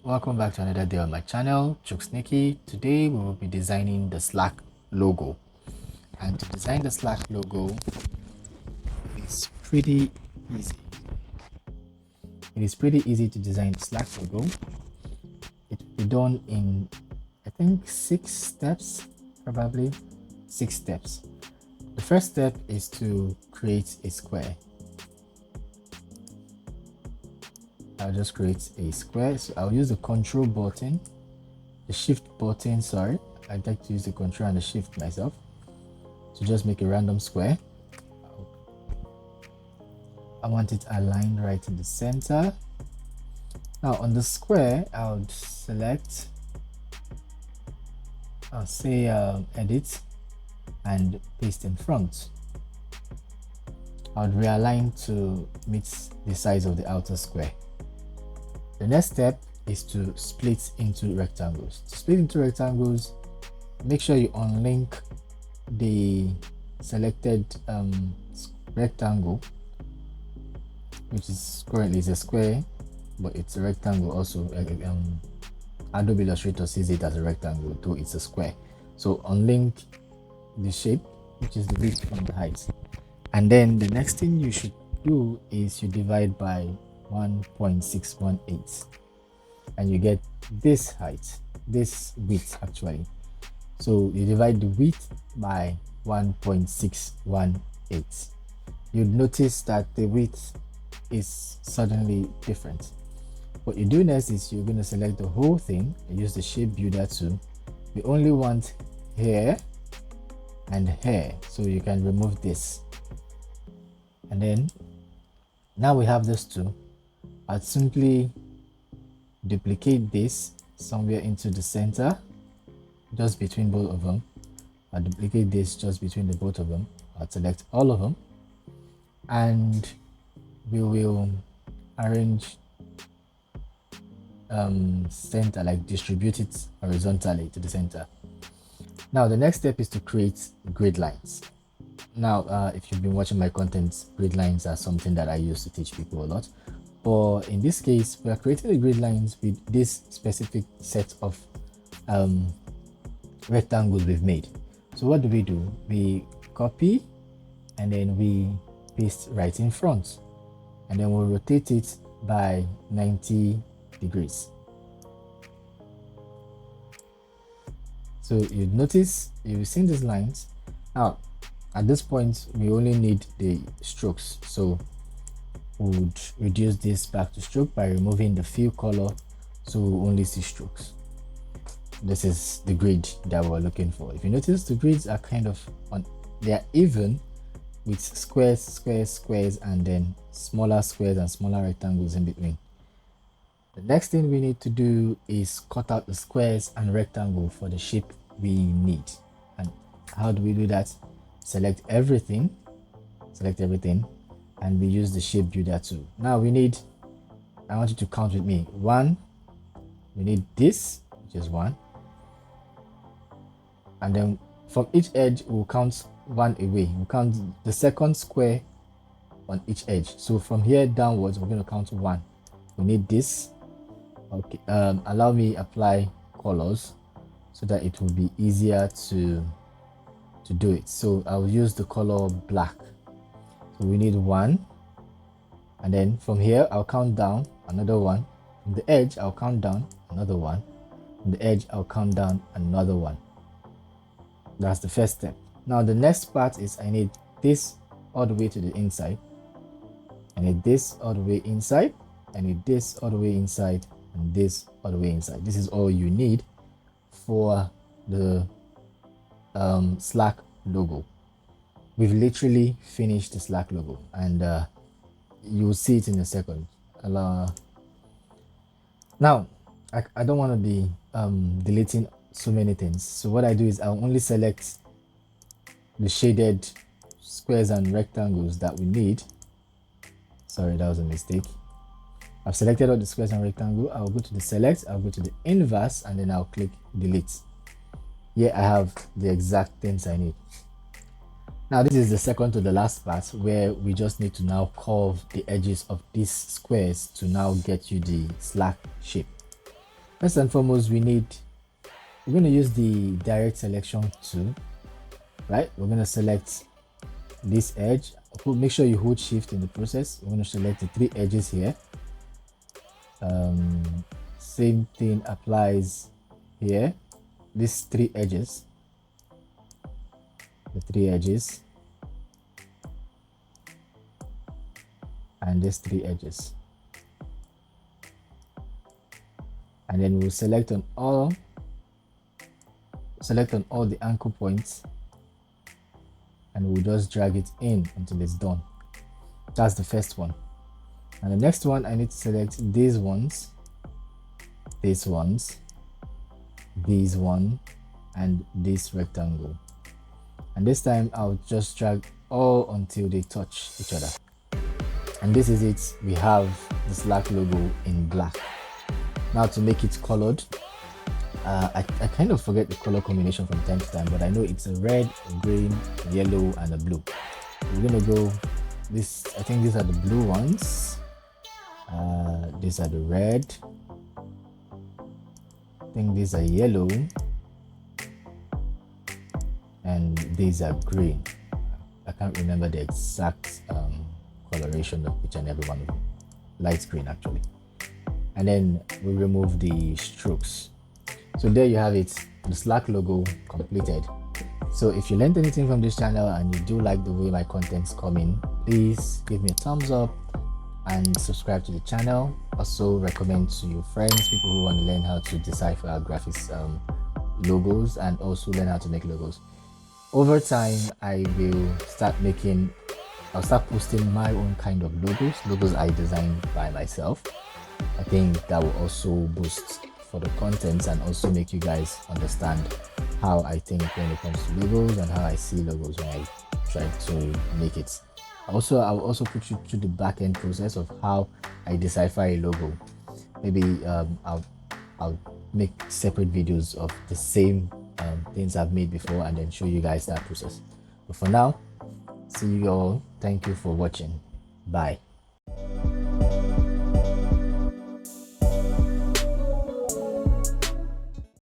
welcome back to another day on my channel, Sneaky. Today we will be designing the Slack logo. And to design the Slack logo is pretty easy. It is pretty easy to design the Slack logo. It will be done in, I think, 6 steps, probably 6 steps. The first step is to create a square. I'll just create a square. So I'll use the control button, the shift button, sorry. I like to use the control and the shift myself to just make a random square. I want it aligned right in the center. Now on the square, I'll select, I'll say edit and paste in front. I'll realign to meet the size of the outer square. The next step is to split into rectangles. To split into rectangles, make sure you unlink the selected rectangle, which is currently is a square, but it's a rectangle also. Adobe Illustrator sees it as a rectangle, though it's a square. So unlink the shape, which is the width from the height. And then the next thing you should do is you divide by 1.618 and you get this height, this width actually. So you divide the width by 1.618. You'd notice that the width is suddenly different. What you do next is you're going to select the whole thing and use the shape builder tool. We only want here and here, so you can remove this. And then now we have this two. I'd simply duplicate this somewhere into the center, just between both of them. I'll duplicate this just between the both of them. I'll select all of them and we will arrange center, like distribute it horizontally to the center. Now the next step is to create grid lines. Now if you've been watching my content, grid lines are something that I use to teach people a lot. But in this case, we are creating the grid lines with this specific set of rectangles we've made. So what do? We copy and then we paste right in front, and then we'll rotate it by 90 degrees. So you notice, you've seen these lines. Now at this point we only need the strokes, so we would reduce this back to stroke by removing the fill color, so we'll only see strokes. This is the grid that we're looking for. If you notice, the grids are kind of they are even with squares, squares, squares, and then smaller squares and smaller rectangles in between. The next thing we need to do is cut out the squares and rectangle for the shape we need. And how do we do that? Select everything, and we use the shape builder tool. Now we need, I want you to count with me. 1, we need this, which is 1, and then from each edge we'll count 1 away. We'll count the second square on each edge. So from here downwards we're going to count 1. We need this. Okay, allow me apply colors so that it will be easier to do it. So I'll use the color black. So we need 1, and then from here I'll count down another 1. From the edge I'll count down another 1. From the edge I'll count down another 1. That's the first step. Now the next part is I need this all the way to the inside. I need this all the way inside. I need this all the way inside, and this all the way inside. This is all you need for the Slack logo. We've literally finished the Slack logo, and you'll see it in a second. Now I don't want to be deleting so many things, so what I do is I'll only select the shaded squares and rectangles that we need. Sorry, that was a mistake. I've selected all the squares and rectangle. I'll go to the select, I'll go to the inverse, and then I'll click delete. Here I have the exact things I need. Now this is the second to the last part, where we just need to now curve the edges of these squares to now get you the Slack shape. First and foremost, we're going to use the direct selection tool, right? We're going to select this edge. Make sure you hold shift in the process. We're going to select the 3 edges here. Same thing applies here. These 3 edges, the 3 edges, and these 3 edges, and then we'll select on all the anchor points, and we'll just drag it in until it's done. That's the first one. And the next one, I need to select these ones, these ones, these one, and this rectangle. And this time I'll just drag all until they touch each other. And this is it. We have the Slack logo in black. Now to make it colored, I kind of forget the color combination from time to time, but I know it's a red, a green, a yellow, and a blue. We're gonna go this. I think these are the blue ones. These are the red. I think these are yellow, and these are green. I can't remember the exact coloration of each and every one of them. Light green actually. And then we remove the strokes. So there you have it, the Slack logo completed. So if you learned anything from this channel and you do like the way my content's coming, please give me a thumbs up and subscribe to the channel. Also recommend to your friends, people who want to learn how to decipher our graphics logos, and also learn how to make logos. Over time, I'll start posting my own kind of logos I designed by myself. I think that will also boost for the content and also make you guys understand how I think when it comes to logos and how I see logos when I try to make it. I'll also put you through the back end process of how I decipher a logo. Maybe I'll make separate videos of the same things I've made before and then show you guys that process. But for now, see you all. Thank you for watching. Bye.